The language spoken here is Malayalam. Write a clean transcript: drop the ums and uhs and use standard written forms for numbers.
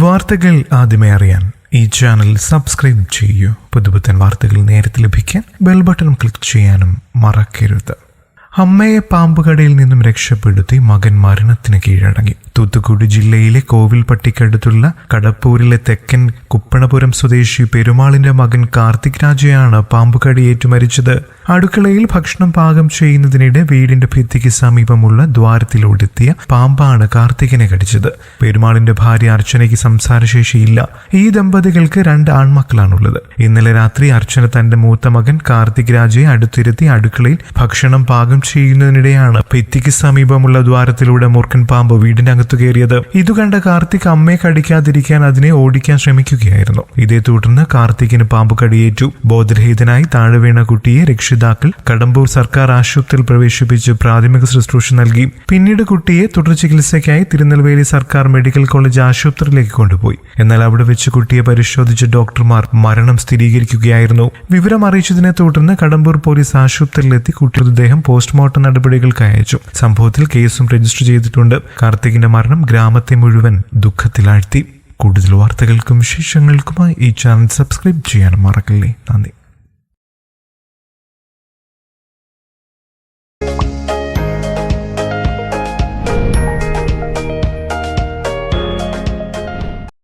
വാർത്തകൾ ആദ്യമേ അറിയാൻ ഈ ചാനൽ സബ്സ്ക്രൈബ് ചെയ്യൂ. പുതുപുത്തൻ വാർത്തകൾ നേരത്തെ ലഭിക്കാൻ ബെൽ ബട്ടൺ ക്ലിക്ക് ചെയ്യാനും മറക്കരുത്. അമ്മയെ പാമ്പുകടിയിൽ നിന്നും രക്ഷപ്പെടുത്തി മകൻ മരണത്തിന് കീഴടങ്ങി. തൂത്തുക്കുടി ജില്ലയിലെ കോവിൽപ്പട്ടിക്കടുത്തുള്ള കടപ്പൂരിലെ തെക്കൻ കുപ്പണപുരം സ്വദേശി പെരുമാളിന്റെ മകൻ കാർത്തിക് രാജയാണ് പാമ്പുകടിയേറ്റു മരിച്ചത്. അടുക്കളയിൽ ഭക്ഷണം പാകം ചെയ്യുന്നതിനിടെ വീടിന്റെ ഭിത്തിക്ക് സമീപമുള്ള ദ്വാരത്തിലൂടെത്തിയ പാമ്പാണ് കാർത്തികിനെ കടിച്ചത്. പെരുമാളിന്റെ ഭാര്യ അർച്ചനയ്ക്ക് സംസാരശേഷിയില്ല. ഈ ദമ്പതികൾക്ക് 2 ആൺമക്കളാണുള്ളത്. ഇന്നലെ രാത്രി അർച്ചന തന്റെ മൂത്ത മകൻ കാർത്തിക് രാജയെ അടുത്തിരുത്തി അടുക്കളയിൽ ഭക്ഷണം പാകം ചെയ്യുന്നതിനിടെയാണ് ഭിത്തിക്ക് സമീപമുള്ള ദ്വാരത്തിലൂടെ മൂർഖൻ പാമ്പ് വീടിന്റെ അകത്തു കയറിയത്. ഇതുകണ്ട കാർത്തിക് അമ്മയെ കടിക്കാതിരിക്കാൻ അതിനെ ഓടിക്കാൻ ശ്രമിക്കുകയായിരുന്നു. ഇതേ തുടർന്ന് കാർത്തികിന് പാമ്പ് കടിയേറ്റു. ബോധരഹിതനായി താഴെ വീണ കുട്ടിയെ രക്ഷിതാക്കൾ കടമ്പൂർ സർക്കാർ ആശുപത്രിയിൽ പ്രവേശിപ്പിച്ച് പ്രാഥമിക ശുശ്രൂഷ നൽകി. പിന്നീട് കുട്ടിയെ തുടർ ചികിത്സയ്ക്കായി തിരുനെൽവേലി സർക്കാർ മെഡിക്കൽ കോളേജ് ആശുപത്രിയിലേക്ക് കൊണ്ടുപോയി. എന്നാൽ അവിടെ വെച്ച് കുട്ടിയെ പരിശോധിച്ച ഡോക്ടർമാർ മരണം സ്ഥിരീകരിക്കുകയായിരുന്നു. വിവരം അറിയിച്ചതിനെ തുടർന്ന് കടമ്പൂർ പോലീസ് ആശുപത്രിയിലെത്തി കുട്ടിയുടെ ദേഹം പോസ്റ്റ്മോർട്ടം നടപടികൾക്ക് അയച്ചു. സംഭവത്തിൽ കേസും രജിസ്റ്റർ ചെയ്തിട്ടുണ്ട്. കാർത്തികിന്റെ മരണം ഗ്രാമത്തെ മുഴുവൻ ദുഃഖത്തിലാഴ്ത്തി. കൂടുതൽ വാർത്തകൾക്കും വിശേഷങ്ങൾക്കുമായി ഈ ചാനൽ സബ്സ്ക്രൈബ് ചെയ്യാൻ മറക്കല്ലേ. നന്ദി.